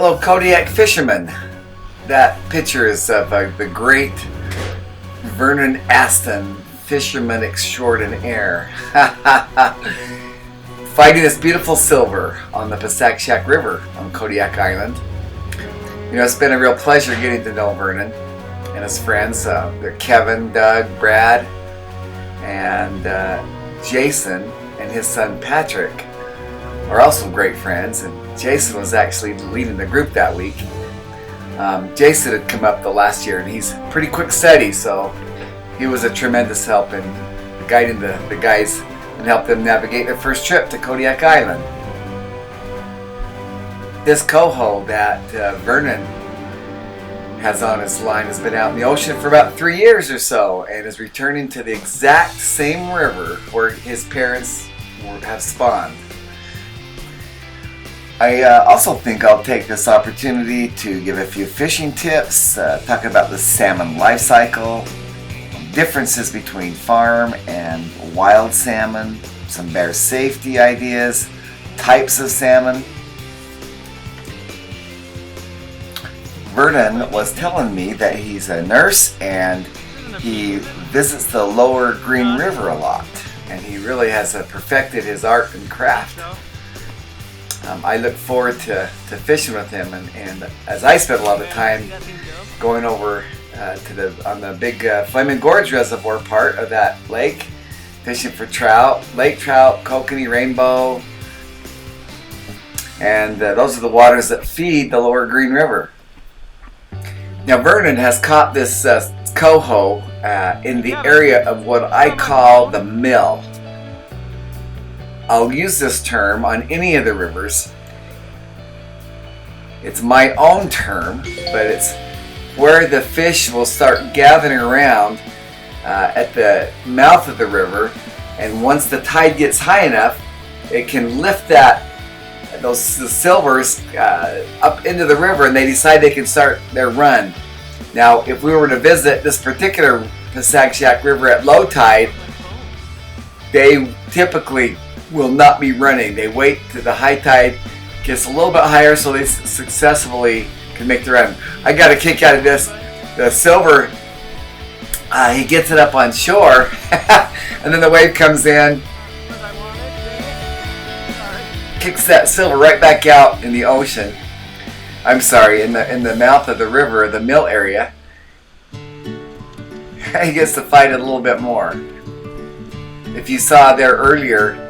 Hello, Kodiak fishermen. That picture is of the great Vernon Aston, fisherman extraordinaire, fighting this beautiful silver on the Pasakshak River on Kodiak Island. You know, it's been a real pleasure getting to know Vernon and his friends. They're Kevin, Doug, Brad, and Jason and his son Patrick are also great friends, and Jason was actually leading the group that week. Jason had come up the last year, and he's pretty quick steady, so he was a tremendous help in guiding the guys and helped them navigate their first trip to Kodiak Island. This coho that Vernon has on his line has been out in the ocean for about 3 years or so and is returning to the exact same river where his parents have spawned. I also think I'll take this opportunity to give a few fishing tips, talk about the salmon life cycle, differences between farm and wild salmon, some bear safety ideas, types of salmon. Vernon was telling me that he's a nurse and he visits the lower Green River a lot, and he really has perfected his art and craft. I look forward to fishing with him, and as I spent a lot of time going over on the big Flaming Gorge Reservoir part of that lake, fishing for trout, lake trout, kokanee, rainbow, and those are the waters that feed the lower Green River. Now Vernon has caught this coho in the area of what I call the mill. I'll use this term on any of the rivers. It's my own term, but it's where the fish will start gathering around at the mouth of the river, and once the tide gets high enough, it can lift the silvers up into the river, and they decide they can start their run. Now, if we were to visit this particular Pasakshak River at low tide, they typically will not be running. They wait till the high tide gets a little bit higher so they successfully can make the run. I got a kick out of this. The silver, he gets it up on shore, and then the wave comes in, kicks that silver right back out in the ocean. I'm sorry, in the mouth of the river, the mill area. He gets to fight it a little bit more. If you saw there earlier,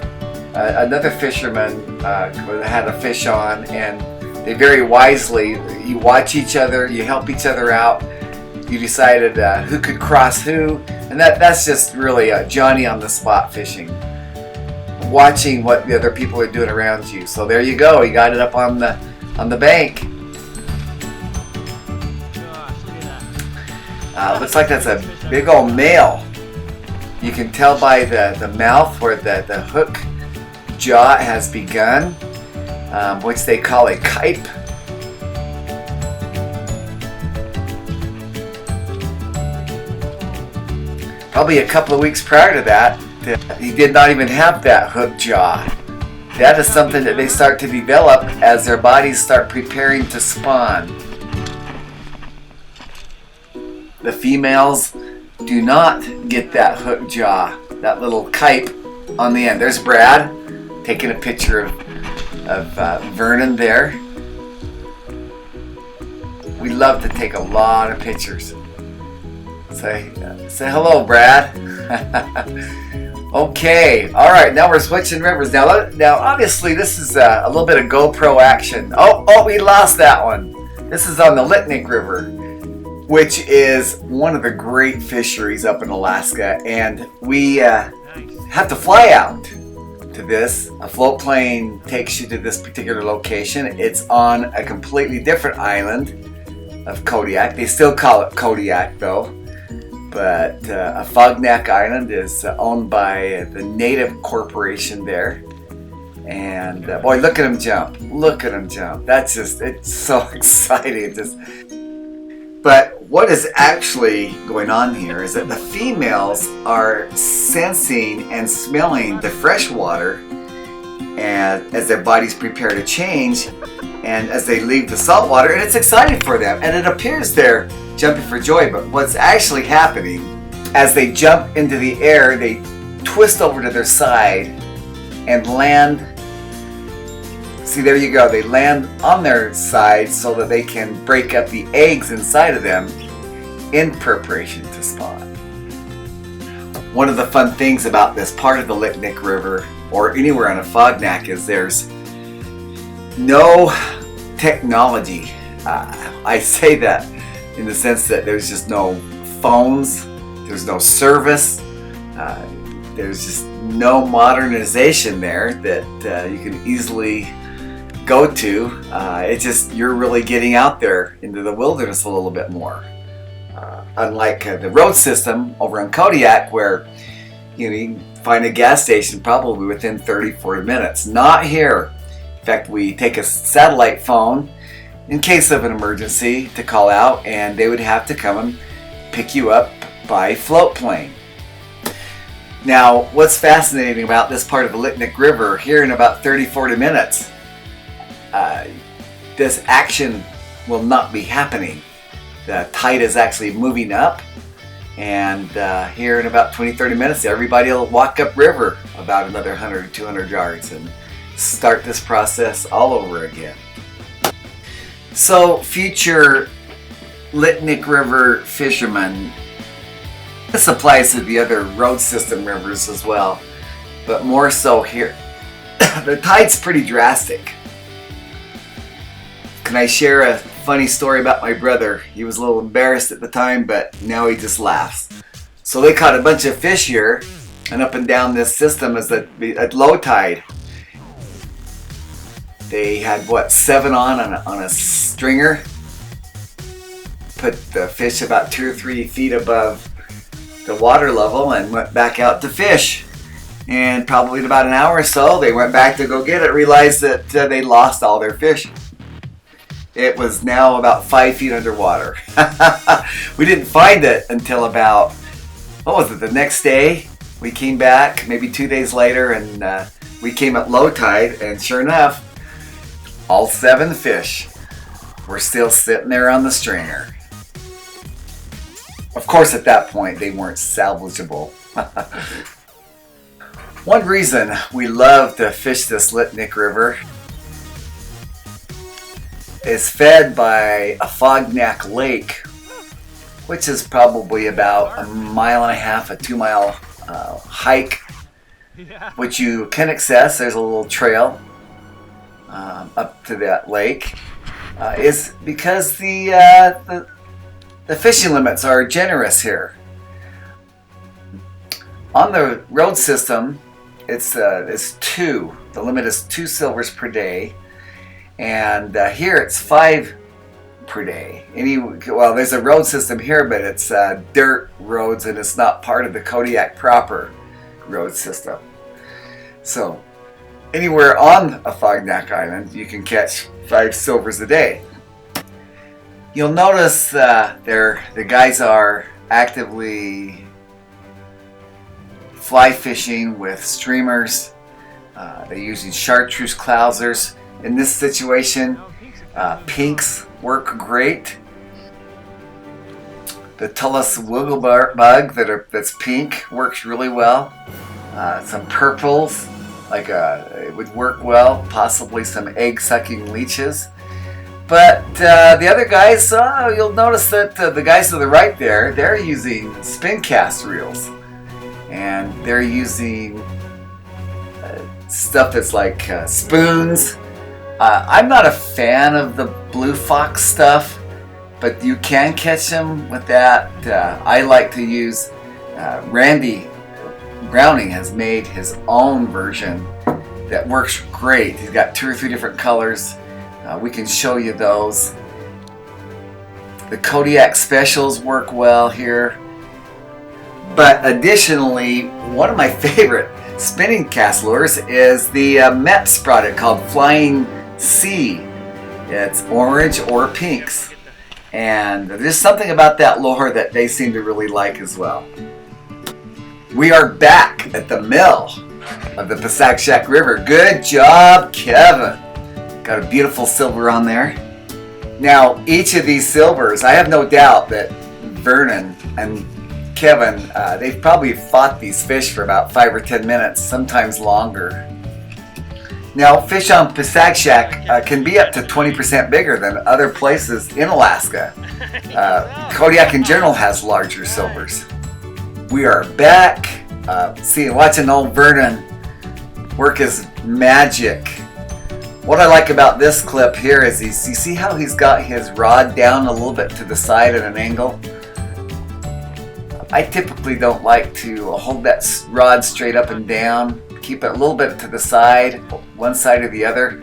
another fisherman had a fish on, and they very wisely, you watch each other, you help each other out, you decided who could cross who, and that's just really Johnny on the spot fishing, watching what the other people are doing around you. So there you go, you got it up on the bank. Looks like that's a big old male. You can tell by the mouth where the hook jaw has begun, which they call a kype. Probably a couple of weeks prior to that, he did not even have that hook jaw. That is something that they start to develop as their bodies start preparing to spawn. The females do not get that hook jaw, that little kype on the end. There's Brad taking a picture of Vernon there. We love to take a lot of pictures. Say hello, Brad. Okay, all right. Now we're switching rivers. Now obviously this is a little bit of GoPro action. Oh, we lost that one. This is on the Litnik River, which is one of the great fisheries up in Alaska, and we have to fly out to this. A float plane takes you to this particular location. It's on a completely different island of Kodiak. They still call it Kodiak though, but Afognak Island is owned by the native corporation there. And boy, look at him jump. Look at him jump. It's so exciting. But what is actually going on here is that the females are sensing and smelling the fresh water and as their bodies prepare to change, and as they leave the salt water, and it's exciting for them, and it appears they're jumping for joy. But what's actually happening, as they jump into the air, they twist over to their side and land. See, there you go. They land on their side so that they can break up the eggs inside of them in preparation to spawn. One of the fun things about this part of the Litnik River, or anywhere on a Fognak, is there's no technology. I say that in the sense that there's just no phones, there's no service, there's just no modernization there that you can easily go to. It's just, you're really getting out there into the wilderness a little bit more. Unlike the road system over in Kodiak, where you can find a gas station probably within 30-40 minutes. Not here. In fact, we take a satellite phone in case of an emergency to call out, and they would have to come and pick you up by float plane. Now, what's fascinating about this part of the Litnik River, here in about 30-40 minutes, this action will not be happening. The tide is actually moving up, and here in about 20-30 minutes, everybody will walk upriver about another 100 or 200 yards and start this process all over again. So, future Litnik River fishermen, this applies to the other road system rivers as well, but more so here. The tide's pretty drastic. Can I share a funny story about my brother? He was a little embarrassed at the time, but now he just laughs. So they caught a bunch of fish here, and up and down this system is at low tide. They had, 7 on a stringer. Put the fish about 2 or 3 feet above the water level and went back out to fish. And probably in about an hour or so, they went back to go get it, realized that they lost all their fish. It was now about 5 feet underwater. We didn't find it until about, the next day? We came back, maybe 2 days later, and we came at low tide, and sure enough, all 7 fish were still sitting there on the stringer. Of course, at that point, they weren't salvageable. One reason we love to fish this Litnik River is fed by a Fognak Lake, which is probably about 1.5 miles, a 2-mile hike, which you can access. There's a little trail up to that lake. Is because the fishing limits are generous here. On the road system, it's 2. The limit is 2 silvers per day. And here it's 5 per day. There's a road system here, but it's dirt roads, and it's not part of the Kodiak proper road system. So anywhere on a Fognak Island, you can catch 5 silvers a day. You'll notice the guys are actively fly fishing with streamers. They're using chartreuse clousers. In this situation, pinks work great. The Tullus wiggle bug that's pink works really well. Some purples, it would work well. Possibly some egg-sucking leeches. But the other guys, you'll notice that the guys to the right there, they're using spin cast reels, and they're using stuff that's like spoons. I'm not a fan of the blue fox stuff, but you can catch them with that. I like to use, Randy Browning has made his own version that works great. He's got 2 or 3 different colors. We can show you those. The Kodiak specials work well here. But additionally, one of my favorite spinning cast lures is the Mets product called Flying Sea. It's orange or pinks. And there's something about that lure that they seem to really like as well. We are back at the mill. of the Pasakshak River. Good job, Kevin. Got a beautiful silver on there. Now, each of these silvers, I have no doubt that Vernon and Kevin, they've probably fought these fish for about 5 or 10 minutes, sometimes longer. Now, fish on Pasakshak can be up to 20% bigger than other places in Alaska. Kodiak in general has larger silvers. We are back. Watching old Vernon work his magic. What I like about this clip here is you see how he's got his rod down a little bit to the side at an angle? I typically don't like to hold that rod straight up and down. Keep it a little bit to the side, one side or the other.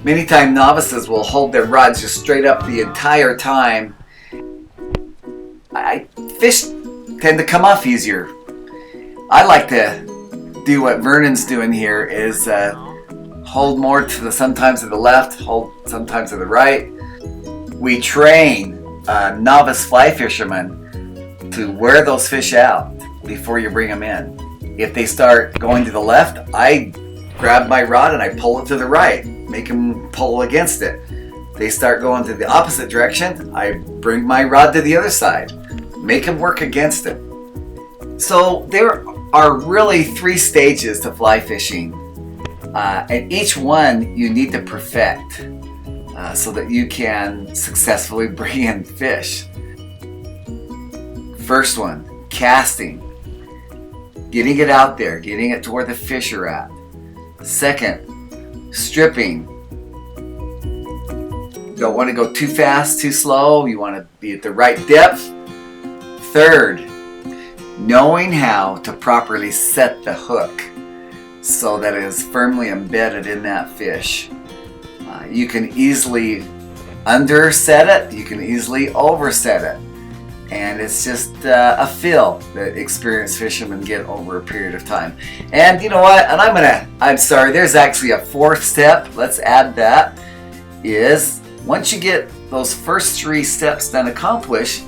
Many times novices will hold their rods just straight up the entire time. Fish tend to come off easier. I like to do what Vernon's doing here is hold more to the sometimes to the left, hold sometimes to the right. We train novice fly fishermen to wear those fish out before you bring them in. If they start going to the left, I grab my rod and I pull it to the right, make them pull against it. They start going to the opposite direction, I bring my rod to the other side, make them work against it. So there are really 3 stages to fly fishing, and each one you need to perfect so that you can successfully bring in fish. First one, casting. Getting it out there, getting it to where the fish are at. Second, stripping. Don't want to go too fast, too slow. You want to be at the right depth. Third, knowing how to properly set the hook so that it is firmly embedded in that fish. You can easily underset it, you can easily overset it. And it's just a feel that experienced fishermen get over a period of time. And you know what? And I'm sorry, there's actually a 4th step. Let's add that. Is once you get those first 3 steps done accomplished,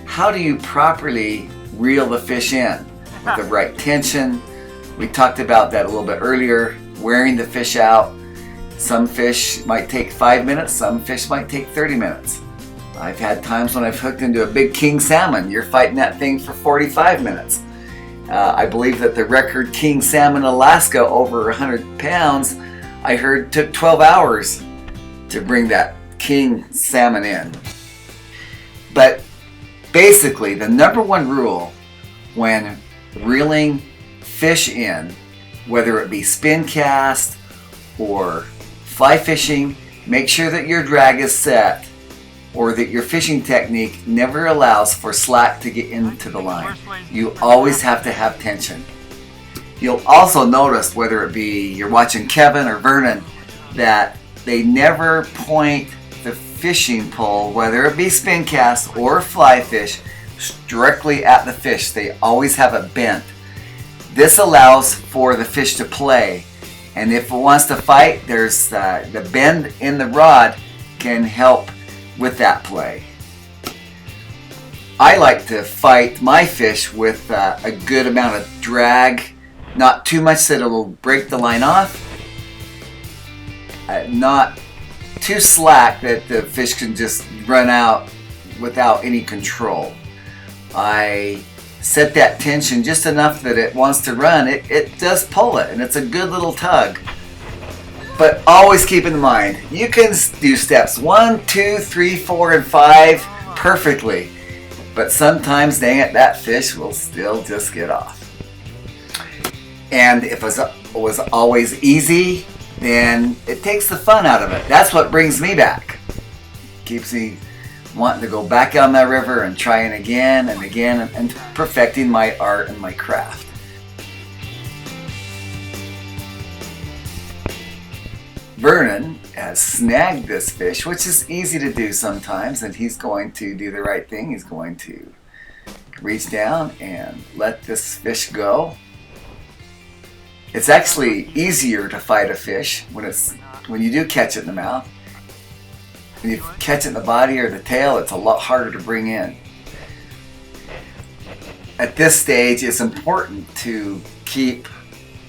how do you properly reel the fish in with the right tension? We talked about that a little bit earlier, wearing the fish out. Some fish might take 5 minutes, some fish might take 30 minutes. I've had times when I've hooked into a big king salmon. You're fighting that thing for 45 minutes. I believe that the record king salmon in Alaska, over 100 pounds, I heard took 12 hours to bring that king salmon in. But basically, the number 1 rule when reeling fish in, whether it be spin cast or fly fishing, make sure that your drag is set, or that your fishing technique never allows for slack to get into the line. You always have to have tension. You'll also notice, whether it be you're watching Kevin or Vernon, that they never point the fishing pole, whether it be spin cast or fly fish, directly at the fish. They always have it bent. This allows for the fish to play, and if it wants to fight, there's the bend in the rod can help with that play. I like to fight my fish with a good amount of drag, not too much that it'll break the line off, not too slack that the fish can just run out without any control. I set that tension just enough that it wants to run. It does pull it, and it's a good little tug. But always keep in mind, you can do steps 1, 2, 3, 4, and 5 perfectly. But sometimes, dang it, that fish will still just get off. And if it was always easy, then it takes the fun out of it. That's what brings me back. Keeps me wanting to go back on that river and trying again and again and perfecting my art and my craft. Vernon has snagged this fish, which is easy to do sometimes, and he's going to do the right thing. He's going to reach down and let this fish go. It's actually easier to fight a fish when you do catch it in the mouth. When you catch it in the body or the tail, it's a lot harder to bring in. At this stage, it's important to keep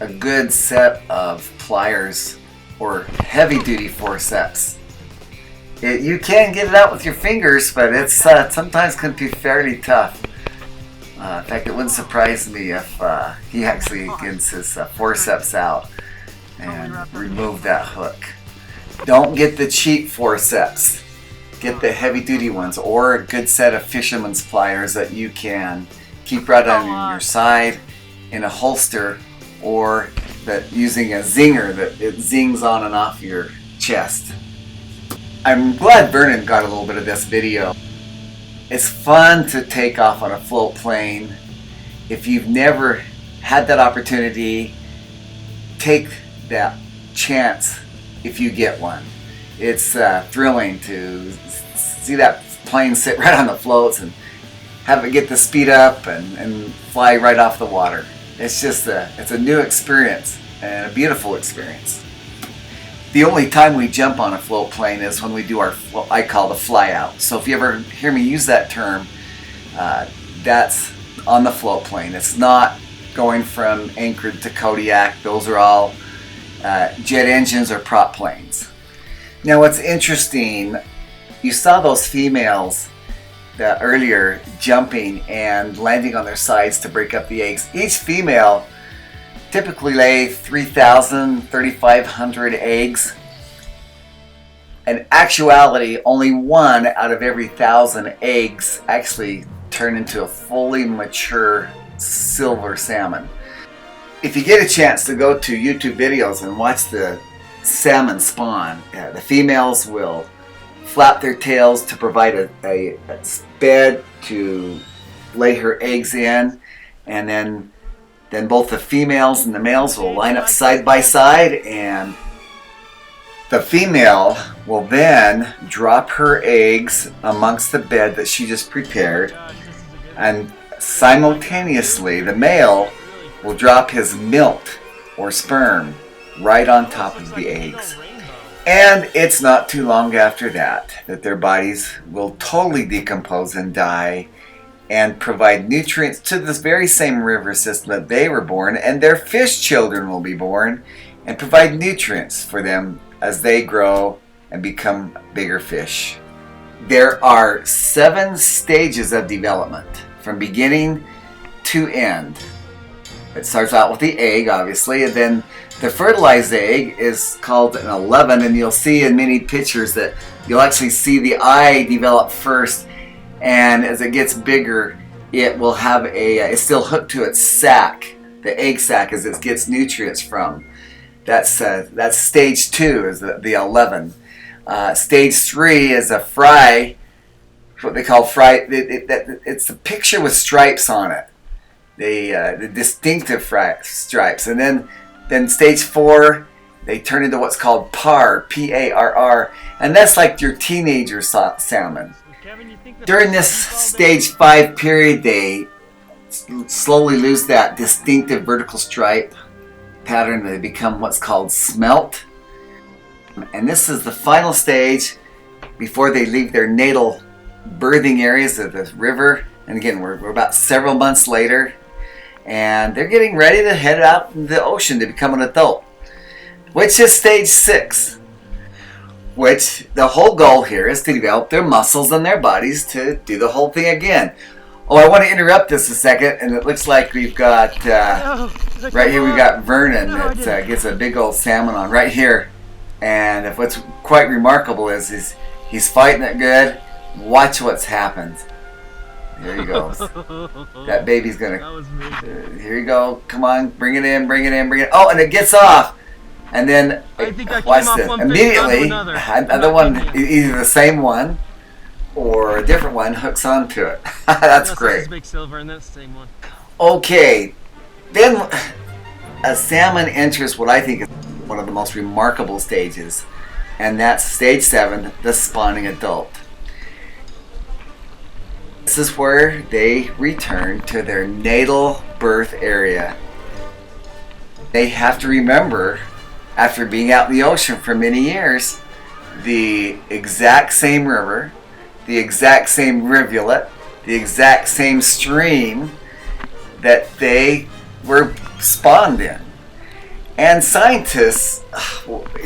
a good set of pliers or heavy-duty forceps. You can get it out with your fingers, but it's sometimes can be fairly tough. In fact, it wouldn't surprise me if he actually gets his forceps out and remove that hook. Don't get the cheap forceps. Get the heavy-duty ones, or a good set of fisherman's pliers that you can keep right on your side in a holster, or that using a zinger that it zings on and off your chest. I'm glad Vernon got a little bit of this video. It's fun to take off on a float plane. If you've never had that opportunity, take that chance if you get one. It's thrilling to see that plane sit right on the floats and have it get the speed up and fly right off the water. It's just it's a new experience and a beautiful experience. The only time we jump on a float plane is when we do what I call the fly out. So if you ever hear me use that term, that's on the float plane. It's not going from Anchorage to Kodiak. Those are all jet engines or prop planes. Now what's interesting, you saw those females earlier jumping and landing on their sides to break up the eggs. Each female typically lay 3,000, 3,500 eggs. In actuality, only one out of every 1,000 eggs actually turn into a fully mature silver salmon. If you get a chance to go to YouTube videos and watch the salmon spawn, the females will flap their tails to provide a bed to lay her eggs in, and then both the females and the males will line up side by side, and the female will then drop her eggs amongst the bed that she just prepared, and simultaneously the male will drop his milk or sperm right on top of the eggs. And it's not too long after that their bodies will totally decompose and die and provide nutrients to this very same river system that they were born, and their fish children will be born and provide nutrients for them as they grow and become bigger fish. There are 7 stages of development from beginning to end. It starts out with the egg, obviously, and then the fertilized egg is called an 11, and you'll see in many pictures that you'll actually see the eye develop first, and as it gets bigger, it will have it's still hooked to its sac, the egg sac, as it gets nutrients from. That's stage 2, is the 11. Stage 3 is a fry, what they call fry. It's a picture with stripes on it, the distinctive stripes, and then stage 4, they turn into what's called parr, P-A-R-R, and that's like your teenager salmon. During this stage 5 period, they slowly lose that distinctive vertical stripe pattern. They become what's called smelt. And this is the final stage before they leave their natal birthing areas of the river. And again, we're about several months later, and they're getting ready to head out into the ocean to become an adult, which is stage 6. Which the whole goal here is to develop their muscles and their bodies to do the whole thing again. Oh, I want to interrupt this a second, and it looks like we've got right here we've got Vernon that gets a big old salmon on right here. And what's quite remarkable is he's fighting it good. Watch what's happened. There he goes. That baby's gonna. Here you go. Come on, bring it in, bring it in, bring it. Oh, and it gets off. And then, watch this. Immediately, another one, either the same one or a different one, hooks onto it. That's great. Big silver and that's the same one. Okay, then a salmon enters what I think is one of the most remarkable stages, and that's stage 7, the spawning adult. This is where they return to their natal birth area. They have to remember, after being out in the ocean for many years, the exact same river, the exact same rivulet, the exact same stream that they were spawned in. And scientists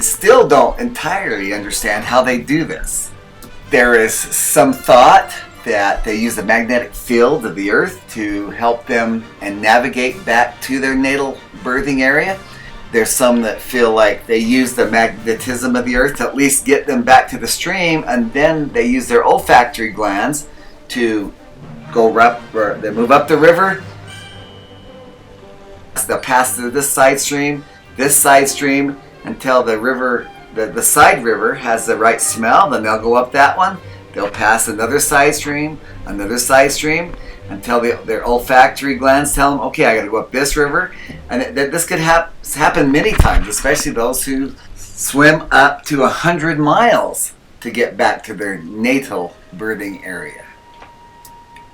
still don't entirely understand how they do this. There is some thought that they use the magnetic field of the Earth to help them and navigate back to their natal birthing area. There's some that feel like they use the magnetism of the Earth to at least get them back to the stream, and then they use their olfactory glands to go up, or they move up the river. They'll pass through this side stream, until the river, the side river has the right smell. Then they'll go up that one. They'll pass another side stream, until their olfactory glands tell them, okay, I got to go up this river. And this could happen many times, especially those who swim up to 100 miles to get back to their natal birthing area.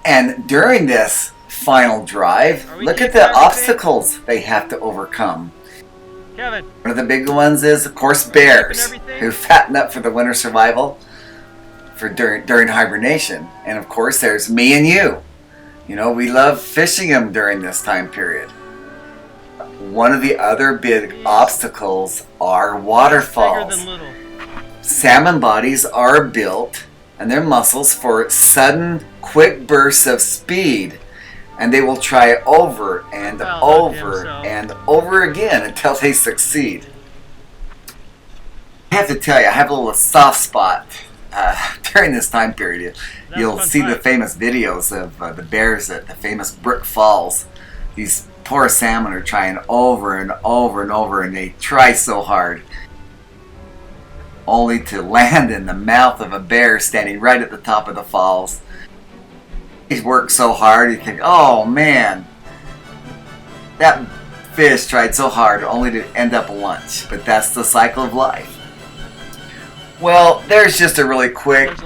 And during this final drive, look at the obstacles they have to overcome. Kevin. One of the big ones is, of course, bears, who fatten up for the winter survival during hibernation. And of course, there's me and you. You know, we love fishing them during this time period. One of the other big obstacles are waterfalls. Salmon bodies are built, and their muscles, for sudden, quick bursts of speed. And they will try over and over and over again until they succeed. I have to tell you, I have a little soft spot during this time period. You'll see the famous videos of the bears at the famous Brook Falls. These poor salmon are trying over and over and over, and they try so hard, only to land in the mouth of a bear standing right at the top of the falls. He's worked so hard, you think, oh man, that fish tried so hard only to end up a lunch. But that's the cycle of life. Well, there's just a really quick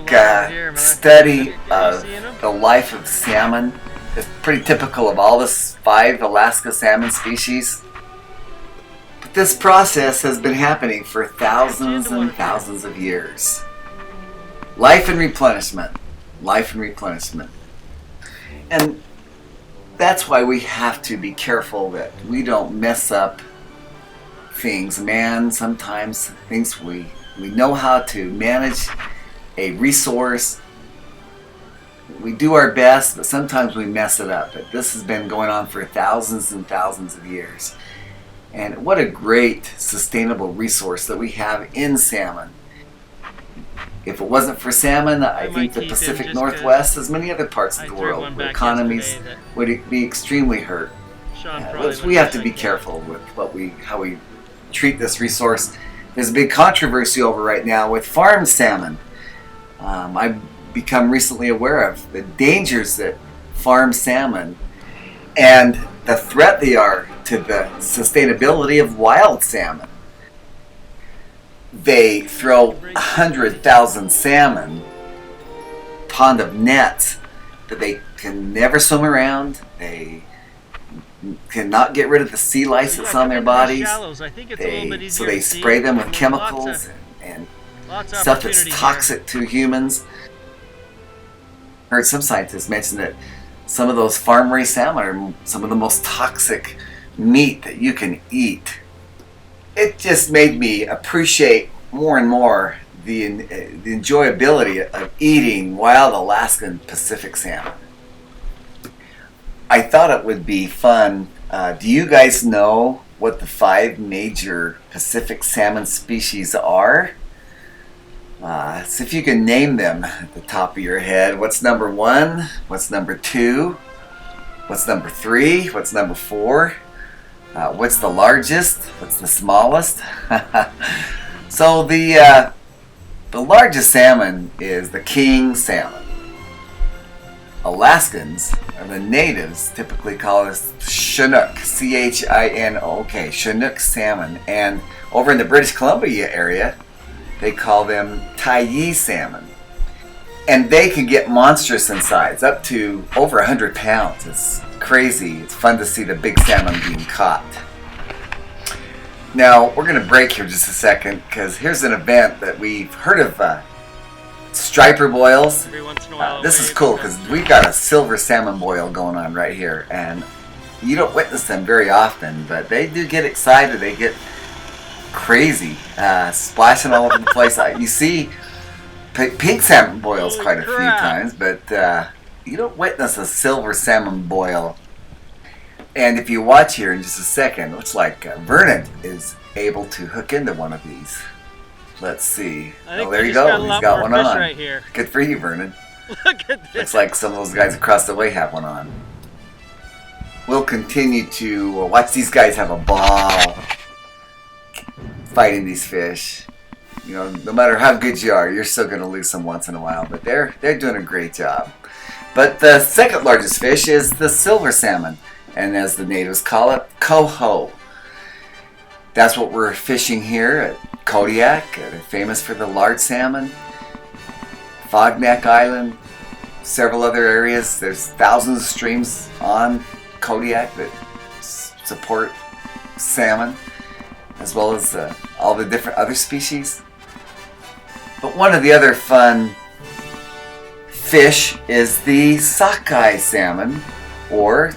study of the life of salmon. It's pretty typical of all the 5 Alaska salmon species. But this process has been happening for thousands and thousands of years. Life and replenishment. Life and replenishment. And that's why we have to be careful that we don't mess up things. Man sometimes thinks we know how to manage a resource. We do our best, but sometimes we mess it up. But this has been going on for thousands and thousands of years. And what a great sustainable resource that we have in salmon. If it wasn't for salmon, I think the Pacific Northwest, as many other parts of the world, where economies would be extremely hurt. We have to be careful with how we treat this resource. There's a big controversy over right now with farmed salmon. I've become recently aware of the dangers that farmed salmon and the threat they are to the sustainability of wild salmon. They throw 100,000 salmon pond of nets that they can never swim around. They cannot get rid of the sea lice that's on their bodies. So they spray them with chemicals and stuff that's toxic to humans. I heard some scientists mention that some of those farm-raised salmon are some of the most toxic meat that you can eat. It just made me appreciate more and more the enjoyability of eating wild Alaskan Pacific salmon. I thought it would be fun. Do you guys know what the 5 major Pacific salmon species are? See if you can name them at the top of your head. What's number 1? What's number 2? What's number 3? What's number 4? What's the largest? What's the smallest? So the largest salmon is the king salmon. Alaskans, or the natives, typically call this Chinook, C-H-I-N-O-K, Chinook salmon. And over in the British Columbia area, they call them Tyee salmon. And they can get monstrous in size, up to over 100 pounds. It's crazy. It's fun to see the big salmon being caught. Now, we're going to break here just a second, because here's an event that we've heard of, striper boils. This is cool, because we've got a silver salmon boil going on right here. And you don't witness them very often, but they do get excited. They get crazy, splashing all over the place. You see pink salmon boils quite a few times, but you don't witness a silver salmon boil. And if you watch here in just a second, it looks like Vernon is able to hook into one of these. Let's see. Oh, there you go. He's got one on. Right here. Good for you, Vernon. Look at this. Looks like some of those guys across the way have one on. We'll continue to watch these guys have a ball fighting these fish. You know, no matter how good you are, you're still going to lose them once in a while. But they're doing a great job. But the second largest fish is the silver salmon, and as the natives call it, coho. That's what we're fishing here at Kodiak. They're famous for the large salmon. Fogneck Island, several other areas. There's thousands of streams on Kodiak that support salmon, as well as all the different other species. But one of the other fun fish is the sockeye salmon, or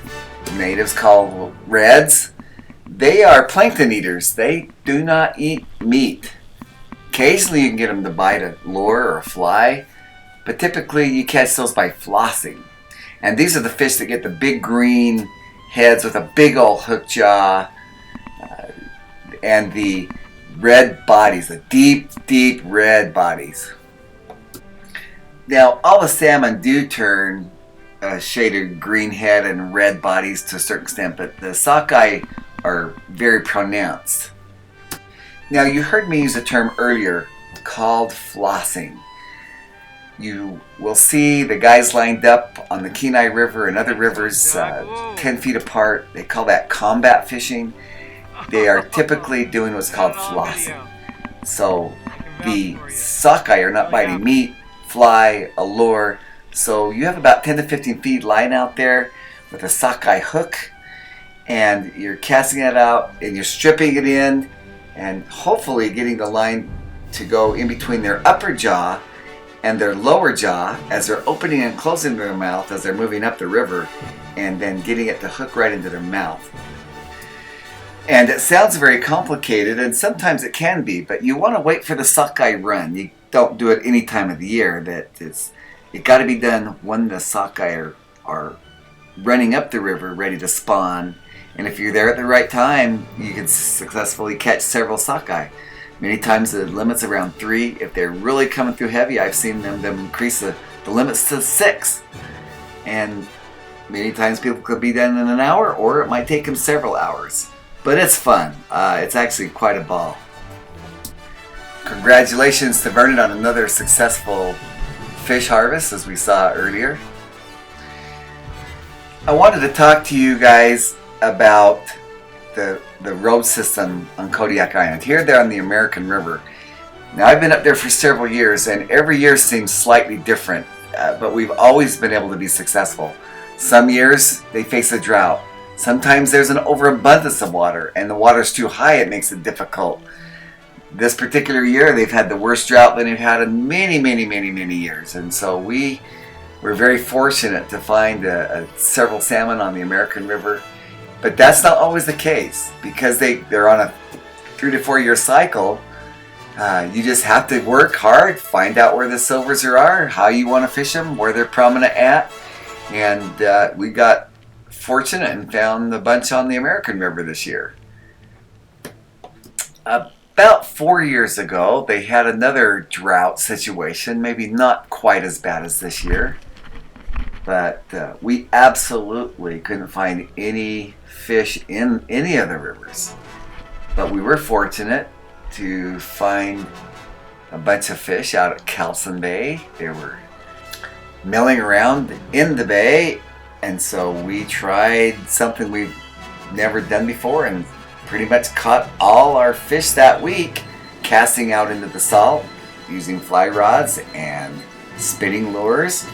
natives call reds. They are plankton eaters. They do not eat meat. Occasionally you can get them to bite a lure or a fly, but typically you catch those by flossing. And these are the fish that get the big green heads with a big old hook jaw and the red bodies, the deep, deep red bodies. Now, all the salmon do turn shaded green head and red bodies to a certain extent, but the sockeye are very pronounced. Now, you heard me use a term earlier called flossing. You will see the guys lined up on the Kenai River and other rivers 10 feet apart. They call that combat fishing. They are typically doing what's called flossing. So the sockeye are not biting meat, fly, a lure. So you have about 10 to 15 feet line out there with a sockeye hook, and you're casting it out and you're stripping it in and hopefully getting the line to go in between their upper jaw and their lower jaw as they're opening and closing their mouth as they're moving up the river, and then getting it to hook right into their mouth. And it sounds very complicated, and sometimes it can be, but you want to wait for the sockeye run. You don't do it any time of the year. It got to be done when the sockeye are running up the river ready to spawn. And if you're there at the right time, you can successfully catch several sockeye. Many times the limit's around 3. If they're really coming through heavy, I've seen them increase the limits to 6. And many times people could be done in an hour, or it might take them several hours. But it's fun. It's actually quite a ball. Congratulations to Vernon on another successful fish harvest, as we saw earlier. I wanted to talk to you guys about the road system on Kodiak Island. Here they're on the American River. Now, I've been up there for several years, and every year seems slightly different, but we've always been able to be successful. Some years they face a drought. Sometimes there's an overabundance of water, and the water's too high, it makes it difficult. This particular year, they've had the worst drought than they've had in many, many, many, many years. And so we're very fortunate to find several salmon on the American River. But that's not always the case, because they're on a 3 to 4 year cycle. You just have to work hard, find out where the silvers are, how you want to fish them, where they're prominent at. And we got fortunate and found a bunch on the American River this year. About 4 years ago, they had another drought situation, maybe not quite as bad as this year. But we absolutely couldn't find any fish in any of the rivers. But we were fortunate to find a bunch of fish out at Calson Bay. They were milling around in the bay, and so we tried something we've never done before and pretty much caught all our fish that week casting out into the salt using fly rods and spinning lures.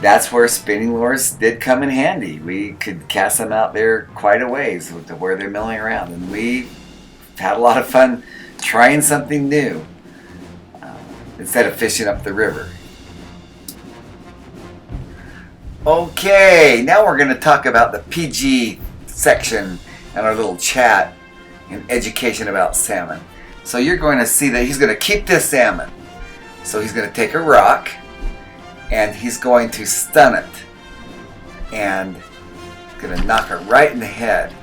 That's where spinning lures did come in handy. We could cast them out there quite a ways to where they're milling around, and we had a lot of fun trying something new instead of fishing up the river. Okay, now we're going to talk about the PG section in our little chat and education about salmon. So you're going to see that he's going to keep this salmon. So he's going to take a rock and he's going to stun it and going to knock it right in the head,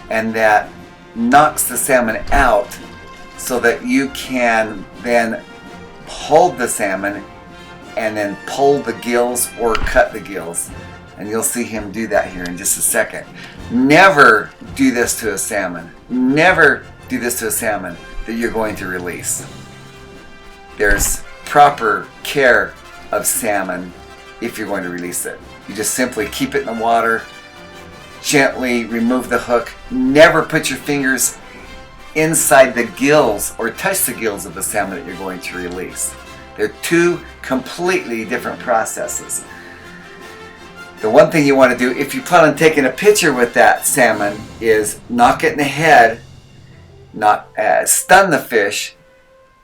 and that knocks the salmon out so that you can then hold the salmon and then pull the gills or cut the gills. And you'll see him do that here in just a second. Never do this to a salmon. Never do this to a salmon that you're going to release. There's proper care of salmon if you're going to release it. You just simply keep it in the water, gently remove the hook. Never put your fingers inside the gills or touch the gills of the salmon that you're going to release. They're two completely different processes. The one thing you want to do if you plan on taking a picture with that salmon is knock it in the head, stun the fish,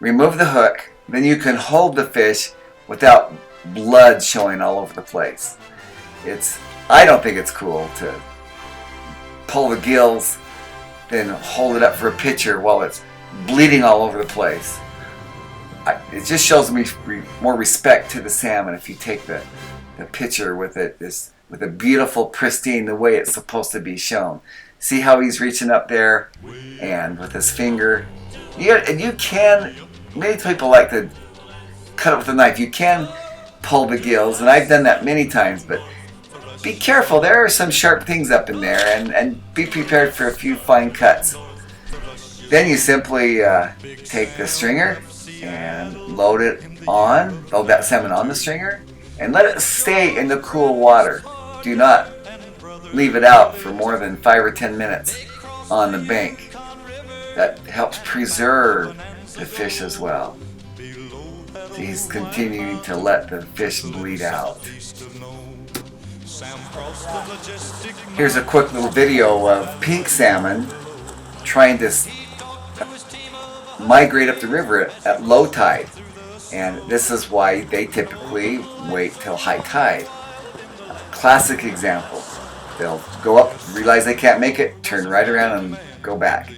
remove the hook, then you can hold the fish without blood showing all over the place. I don't think it's cool to pull the gills, then hold it up for a picture while it's bleeding all over the place. It just shows me more respect to the salmon if you take the picture with it, with a beautiful, pristine, the way it's supposed to be shown. See how he's reaching up there and with his finger. And you can, many people like to cut it with a knife. You can pull the gills, and I've done that many times, but be careful. There are some sharp things up in there, and be prepared for a few fine cuts. Then you simply take the stringer and load that salmon on the stringer, and let it stay in the cool water. Do not leave it out for more than 5 or 10 minutes on the bank. That helps preserve the fish as well. He's continuing to let the fish bleed out. Here's a quick little video of pink salmon trying to migrate up the river at low tide. And this is why they typically wait till high tide. Classic example. They'll go up, realize they can't make it, turn right around and go back.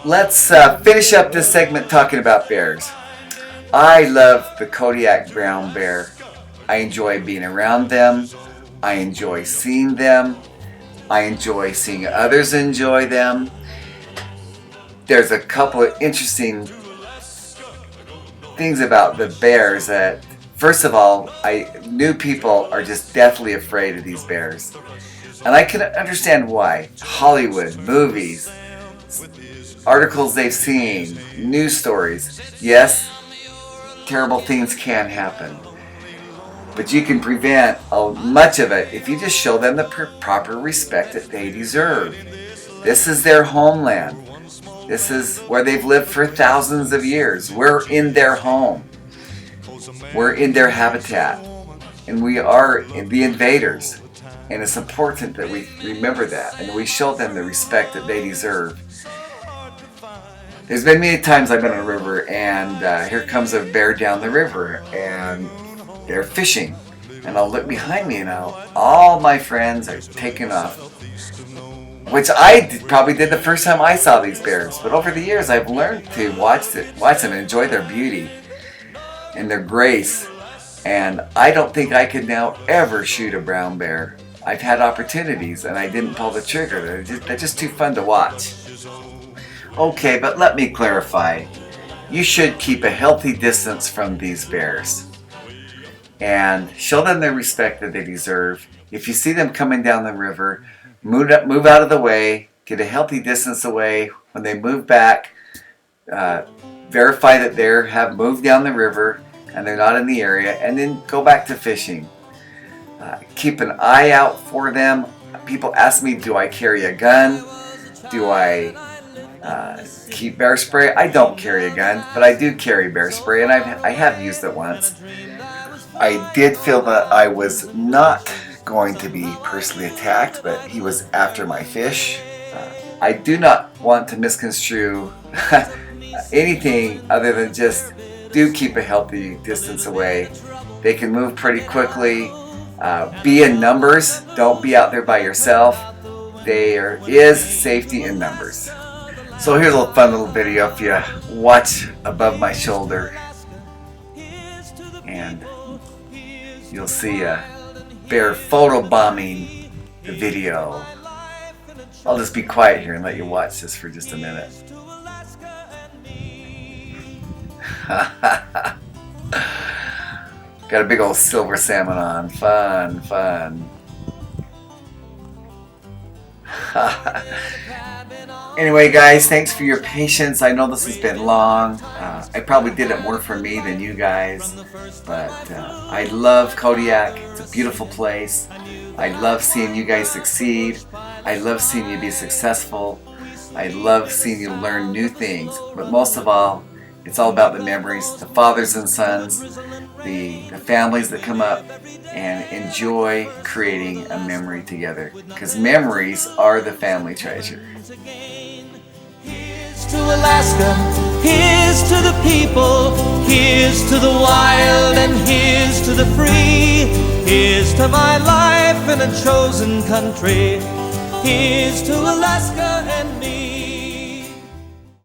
Let's finish up this segment talking about bears. I love the Kodiak brown bear. I enjoy being around them. I enjoy seeing them. I enjoy seeing others enjoy them. There's a couple of interesting things about the bears that, first of all, new people are just deathly afraid of these bears. And I can understand why. Hollywood, movies, articles they've seen, news stories. Yes, terrible things can happen. But you can prevent much of it if you just show them the proper respect that they deserve. This is their homeland. This is where they've lived for thousands of years. We're in their home. We're in their habitat. And we are the invaders. And it's important that we remember that and we show them the respect that they deserve. There's been many times I've been on a river and here comes a bear down the river and they're fishing. And I'll look behind me and all my friends are taking off. Which I probably did the first time I saw these bears. But over the years I've learned to watch them and enjoy their beauty and their grace. And I don't think I could now ever shoot a brown bear. I've had opportunities and I didn't pull the trigger. They're just too fun to watch. Okay, but let me clarify. You should keep a healthy distance from these bears and show them the respect that they deserve. If you see them coming down the river, move out of the way, get a healthy distance away. When they move back, verify that they have moved down the river and they're not in the area, and then go back to fishing. Keep an eye out for them. People ask me, do I carry a gun? Do I keep bear spray? I don't carry a gun, but I do carry bear spray, and I have used it once. I did feel that I was not going to be personally attacked, but he was after my fish. I do not want to misconstrue anything other than just do keep a healthy distance away. They can move pretty quickly. Be in numbers. Don't be out there by yourself. There is safety in numbers. So here's a fun little video if you watch above my shoulder. And you'll see a bear photobombing the video. I'll just be quiet here and let you watch this for just a minute. Got a big old silver salmon on. Fun, fun. Anyway, guys, thanks for your patience. I know this has been long. I probably did it more for me than you guys. But I love Kodiak. It's a beautiful place. I love seeing you guys succeed. I love seeing you be successful. I love seeing you learn new things. But most of all, it's all about the memories, the fathers and sons, the families that come up and enjoy creating a memory together. Because memories are the family treasure. Here's to Alaska, here's to the people, here's to the wild and here's to the free. Here's to my life in a chosen country, here's to Alaska and me.